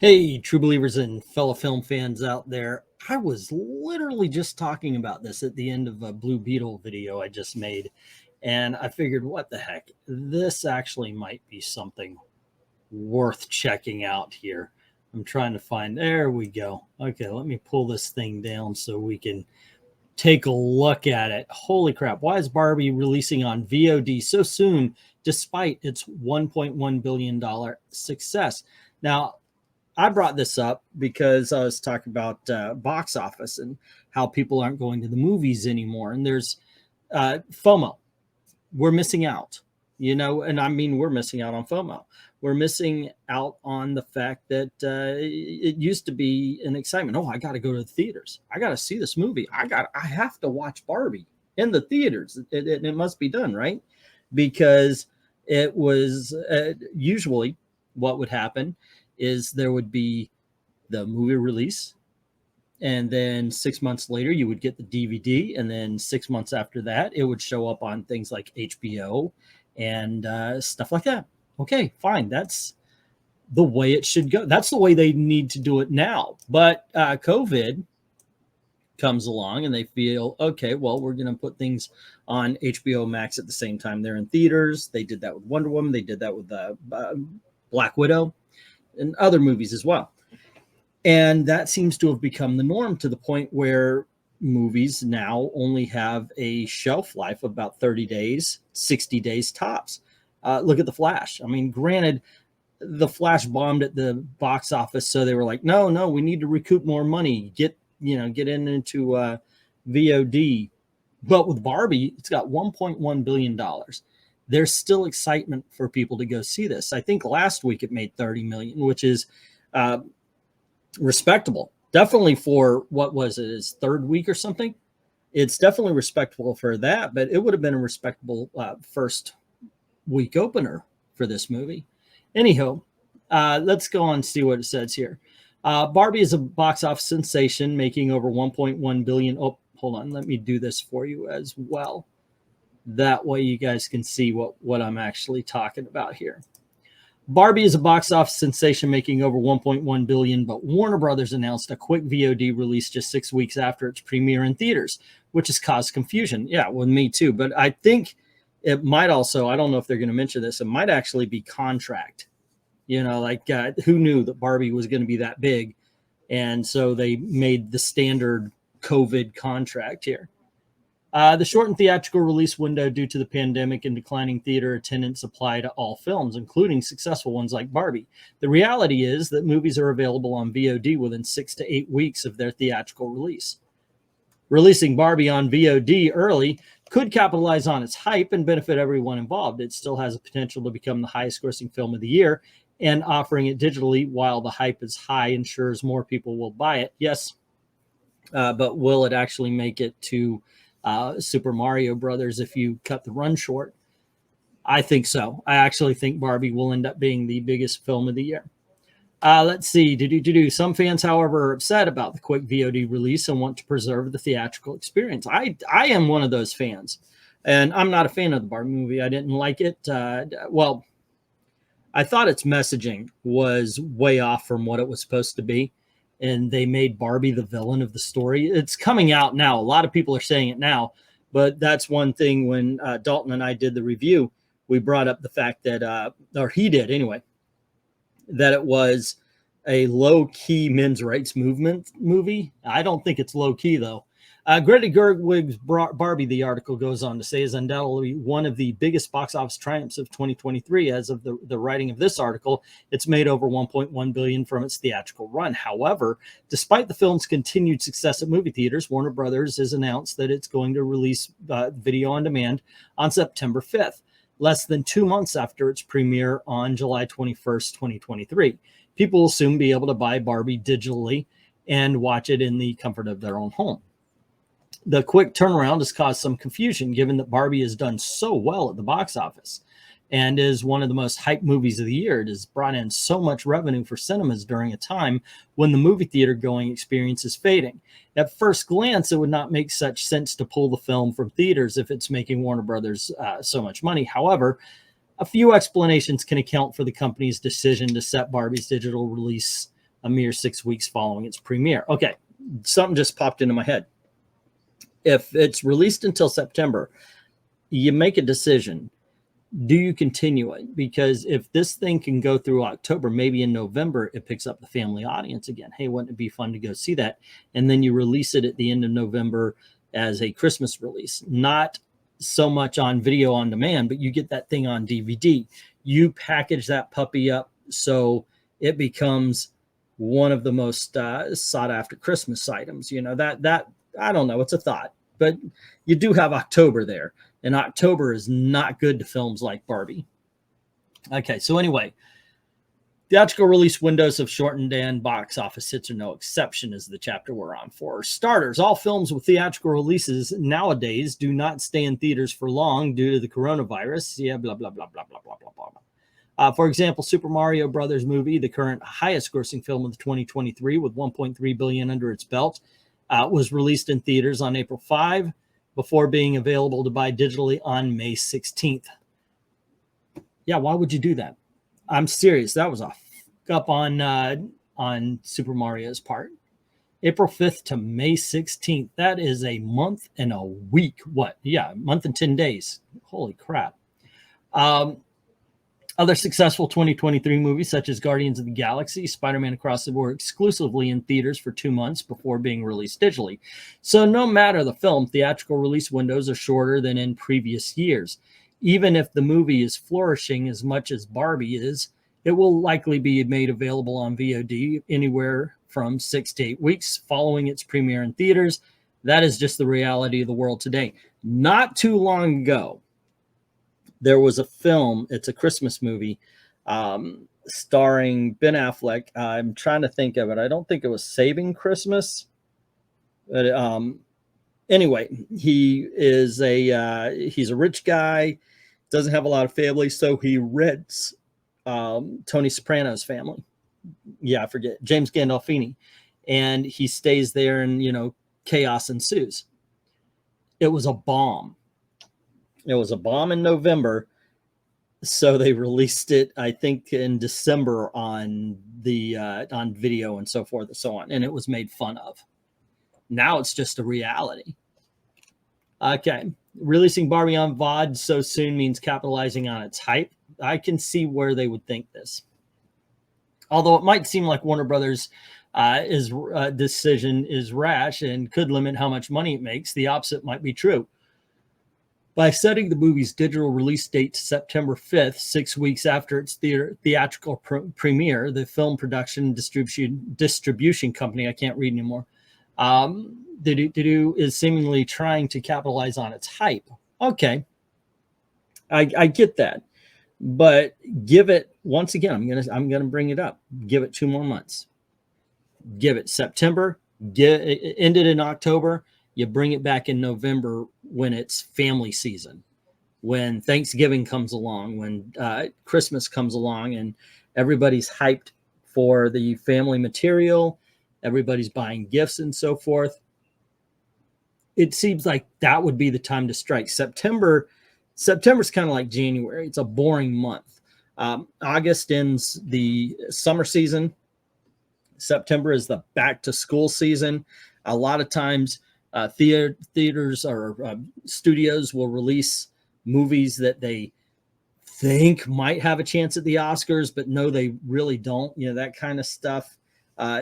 Hey, true believers and fellow film fans out there. I was literally just talking about this at the end of a Blue Beetle video I just made. And I figured, what the heck? This actually might be something worth checking out here. I'm trying to find, there we go. Okay, let me pull this thing down so we can take a look at it. Holy crap. Why is Barbie releasing on VOD so soon, despite its $1.1 billion success? Now, I brought this up because I was talking about box office and how people aren't going to the movies anymore. And there's FOMO. We're missing out, and I mean, we're missing out on FOMO. We're missing out on the fact that it used to be an excitement. Oh, I got to go to the theaters. I got to see this movie. I have to watch Barbie in the theaters. It must be done, right? Because it was usually what would happen is there would be the movie release, and then 6 months later you would get the DVD, and then 6 months after that it would show up on things like HBO and stuff like that. Okay, fine. That's the way it should go. That's the way they need to do it now. But COVID comes along and they feel, okay, well, we're going to put things on HBO Max at the same time they're in theaters. They did that with Wonder Woman. They did that with Black Widow and other movies as well. And that seems to have become the norm, to the point where movies now only have a shelf life of about 30 days, 60 days tops. Look at The Flash. I mean, granted, The Flash bombed at the box office, so they were like, no, we need to recoup more money, get into VOD. But with Barbie, it's got $1.1 billion. There's still excitement for people to go see this. I think last week it made 30 million, which is respectable. Definitely for, what was it, his third week or something? It's definitely respectable for that, but it would have been a respectable first week opener for this movie. Anyhow, let's go on and see what it says here. Barbie is a box office sensation, making over 1.1 billion. Oh, hold on. Let me do this for you as well. That way you guys can see what I'm actually talking about here. Barbie is a box office sensation, making over 1.1 billion, but Warner Brothers announced a quick VOD release just 6 weeks after its premiere in theaters, which has caused confusion. Yeah, with me too. But I think it might also, I don't know if they're going to mention this, it might actually be contract. Who knew that Barbie was going to be that big? And so they made the standard COVID contract here. The shortened theatrical release window due to the pandemic and declining theater attendance apply to all films, including successful ones like Barbie. The reality is that movies are available on VOD within 6 to 8 weeks of their theatrical release. Releasing Barbie on VOD early could capitalize on its hype and benefit everyone involved. It still has the potential to become the highest grossing film of the year, and offering it digitally while the hype is high ensures more people will buy it. Yes, but will it actually make it to Super Mario Brothers if you cut the run short? I think so. I actually think Barbie will end up being the biggest film of the year. Let's see. Some fans, however, are upset about the quick VOD release and want to preserve the theatrical experience. I am one of those fans, and I'm not a fan of the Barbie movie. I didn't like it. Well, I thought its messaging was way off from what it was supposed to be, and they made Barbie the villain of the story. It's coming out now. A lot of people are saying it now, but that's one thing. When Dalton and I did the review, we brought up the fact that, or he did anyway, that it was a low-key men's rights movement movie. I don't think it's low-key, though. Greta Gerwig's Barbie, the article goes on to say, is undoubtedly one of the biggest box office triumphs of 2023. As of the writing of this article, it's made over 1.1 billion from its theatrical run. However, despite the film's continued success at movie theaters, Warner Brothers has announced that it's going to release video on demand on September 5th, less than 2 months after its premiere on July 21st, 2023. People will soon be able to buy Barbie digitally and watch it in the comfort of their own home. The quick turnaround has caused some confusion, given that Barbie has done so well at the box office and is one of the most hyped movies of the year. It has brought in so much revenue for cinemas during a time when the movie theater going experience is fading. At first glance, it would not make such sense to pull the film from theaters if it's making Warner Brothers so much money. However, a few explanations can account for the company's decision to set Barbie's digital release a mere 6 weeks following its premiere. Okay, something just popped into my head. If it's released until September, you make a decision. Do you continue it? Because if this thing can go through October, maybe in November, it picks up the family audience again. Hey, wouldn't it be fun to go see that? And then you release it at the end of November as a Christmas release. Not so much on video on demand, but you get that thing on DVD. You package that puppy up so it becomes one of the most sought after Christmas items. You know, that I don't know, it's a thought, but you do have October there, and October is not good to films like Barbie. Okay, so anyway, theatrical release windows have shortened and box office hits are no exception, is the chapter we're on. For starters, all films with theatrical releases nowadays do not stay in theaters for long due to the coronavirus. Yeah, blah, blah, blah, blah, blah, blah, blah, blah. For example, Super Mario Brothers movie, the current highest grossing film of 2023 with $1.3 billion under its belt, was released in theaters on April 5 before being available to buy digitally on May 16th. Yeah, why would you do that? I'm serious. That was a fuck up on Super Mario's part. April 5th to May 16th. That is a month and a week. What? Yeah, a month and 10 days. Holy crap. Other successful 2023 movies such as Guardians of the Galaxy, Spider-Man Across the Board exclusively in theaters for 2 months before being released digitally. So no matter the film, theatrical release windows are shorter than in previous years. Even if the movie is flourishing as much as Barbie is, it will likely be made available on VOD anywhere from 6 to 8 weeks following its premiere in theaters. That is just the reality of the world today. Not too long ago, there was a film, it's a Christmas movie, starring Ben Affleck. I'm trying to think of it. I don't think it was Saving Christmas. But anyway, he's a rich guy, doesn't have a lot of family, so he rents Tony Soprano's family. Yeah, I forget. James Gandolfini. And he stays there and, you know, chaos ensues. It was a bomb. It was a bomb in November, so they released it, I think, in December on the on video and so forth and so on, and it was made fun of. Now it's just a reality. Okay, releasing Barbie on VOD so soon means capitalizing on its hype. I can see where they would think this. Although it might seem like Warner Brothers' decision is rash and could limit how much money it makes, the opposite might be true. By setting the movie's digital release date to September 5th, 6 weeks after its theatrical premiere, the film production distribution company, I can't read anymore, is seemingly trying to capitalize on its hype. Okay, I get that, but give it, once again, I'm gonna bring it up. Give it 2 more months. Give it September. It ended in October. You bring it back in November when it's family season, when Thanksgiving comes along, when Christmas comes along, and everybody's hyped for the family material. Everybody's buying gifts and so forth. It seems like that would be the time to strike. September's kind of like January. It's a boring month. August ends the summer season. September is the back to school season. A lot of times, theaters or studios will release movies that they think might have a chance at the Oscars, but no, they really don't. You know, that kind of stuff.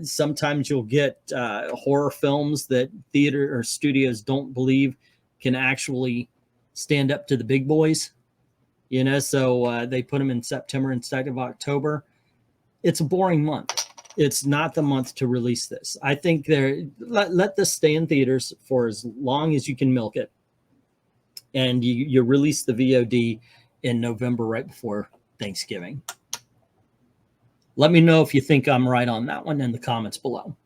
Sometimes you'll get horror films that theater or studios don't believe can actually stand up to the big boys. You know, so they put them in September instead of October. It's a boring month. It's not the month to release this. I think let this stay in theaters for as long as you can milk it. And you release the VOD in November right before Thanksgiving. Let me know if you think I'm right on that one in the comments below.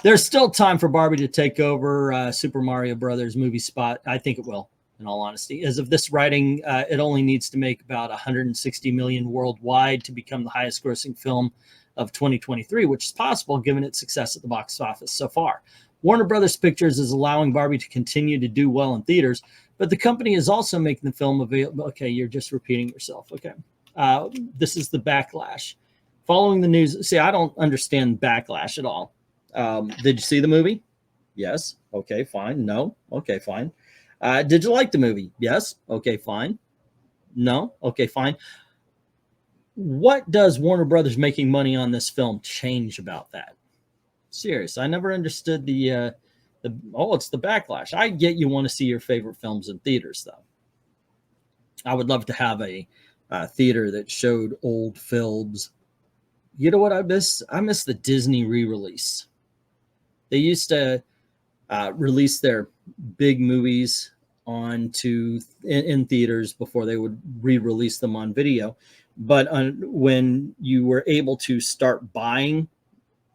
There's still time for Barbie to take over Super Mario Brothers movie spot. I think it will, in all honesty. As of this writing, it only needs to make about 160 million worldwide to become the highest grossing film of 2023, which is possible given its success at the box office so far. Warner Brothers Pictures is allowing Barbie to continue to do well in theaters, but the company is also making the film available. Okay, you're just repeating yourself. Okay. This is the backlash Following the news, see, I don't understand backlash at all. Did you see the movie? Yes. Okay, fine. No. Okay, fine. Did you like the movie? Yes. Okay, fine. No. Okay, fine. What does Warner Brothers making money on this film change about that? Serious. I never understood the it's the backlash. I get you want to see your favorite films in theaters, though. I would love to have a theater that showed old films. You know what I miss? I miss the Disney re-release. They used to release their big movies in theaters before they would re-release them on video. But when you were able to start buying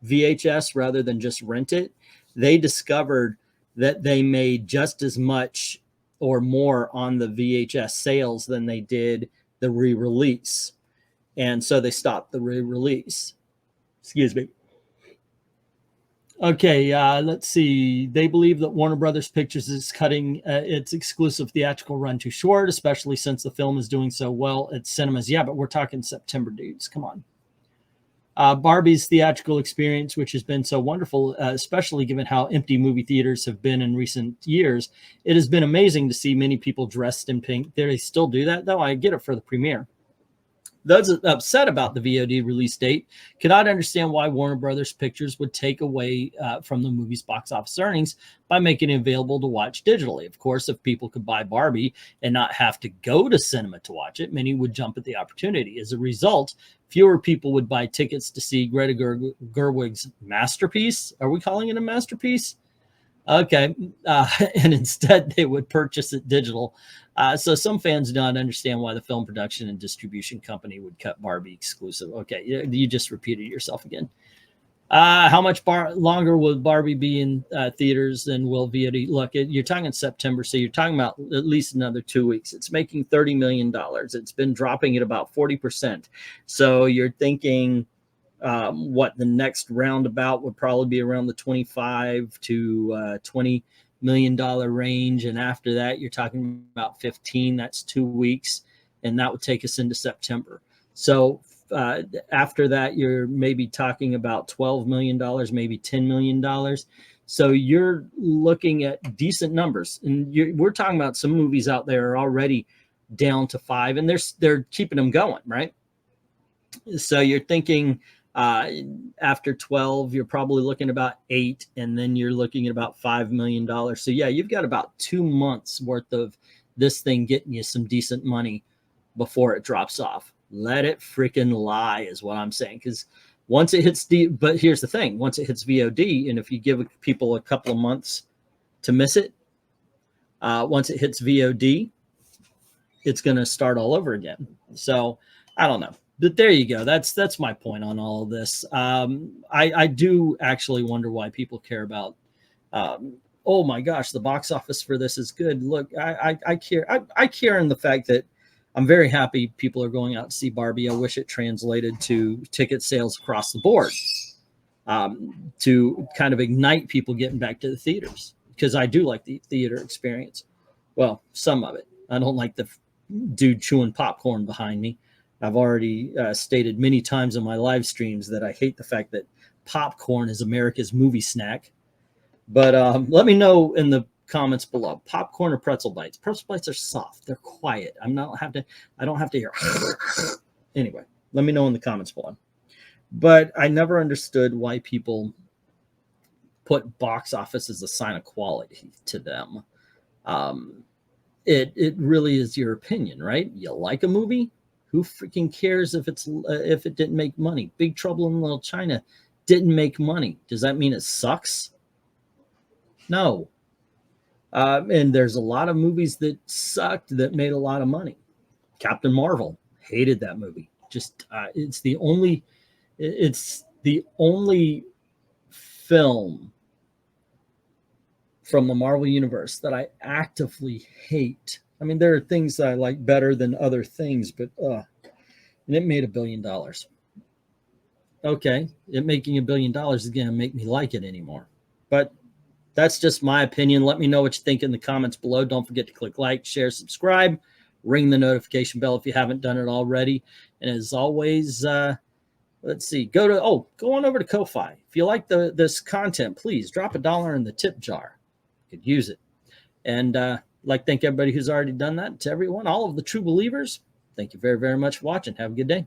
VHS rather than just rent it, they discovered that they made just as much or more on the VHS sales than they did the re-release. And so they stopped the re-release. Excuse me. Okay, let's see. They believe that Warner Brothers Pictures is cutting its exclusive theatrical run too short, especially since the film is doing so well at cinemas. Yeah, but we're talking September, dudes. Come on. Barbie's theatrical experience, which has been so wonderful, especially given how empty movie theaters have been in recent years. It has been amazing to see many people dressed in pink. They still do that, though. I get it for the premiere. Those upset about the VOD release date cannot understand why Warner Brothers Pictures would take away from the movie's box office earnings by making it available to watch digitally. Of course, if people could buy Barbie and not have to go to cinema to watch it, many would jump at the opportunity. As a result, fewer people would buy tickets to see Greta Gerwig's masterpiece. Are we calling it a masterpiece? Okay. And instead, they would purchase it digital. So some fans do not understand why the film production and distribution company would cut Barbie exclusive. Okay, you just repeated yourself again. How much longer will Barbie be in theaters than will VOD? Look, you're talking September, so you're talking about at least another 2 weeks. It's making $30 million. It's been dropping at about 40%. So you're thinking what the next roundabout would probably be around the 25 to $20 million range, and after that you're talking about 15. That's 2 weeks, and that would take us into September. So after that you're maybe talking about $12 million, maybe $10 million. So you're looking at decent numbers, and we're talking about some movies out there are already down to 5, and they're keeping them going, right? So you're thinking after 12, you're probably looking about 8, and then you're looking at about $5 million. So yeah, you've got about 2 months worth of this thing getting you some decent money before it drops off. Let it freaking lie is what I'm saying. Because once it hits but here's the thing, once it hits VOD, and if you give people a couple of months to miss it, once it hits VOD, it's going to start all over again. So I don't know. But there you go. That's my point on all of this. I do actually wonder why people care about, oh my gosh, the box office for this is good. Look, I care. I care in the fact that I'm very happy people are going out to see Barbie. I wish it translated to ticket sales across the board, to kind of ignite people getting back to the theaters, because I do like the theater experience. Well, some of it. I don't like the dude chewing popcorn behind me. I've already stated many times in my live streams that I hate the fact that popcorn is America's movie snack. But let me know in the comments below, popcorn or pretzel bites. Pretzel bites are soft. They're quiet. I don't have to hear. Anyway, let me know in the comments below. But I never understood why people put box office as a sign of quality to them. It really is your opinion, right? You like a movie? Who freaking cares if it didn't make money? Big Trouble in Little China didn't make money. Does that mean it sucks? No. And there's a lot of movies that sucked that made a lot of money. Captain Marvel, hated that movie. Just it's the only film from the Marvel universe that I actively hate. I mean, there are things that I like better than other things, but and it made $1 billion. Okay, it making $1 billion is going to make me like it anymore. But that's just my opinion. Let me know what you think in the comments below. Don't forget to click like, share, subscribe, ring the notification bell if you haven't done it already. And as always, Let's see. Go on over to Ko-Fi. If you like this content, please drop $1 in the tip jar. You could use it. And like to thank everybody who's already done that. To everyone, all of the true believers, thank you very, very much for watching. Have a good day.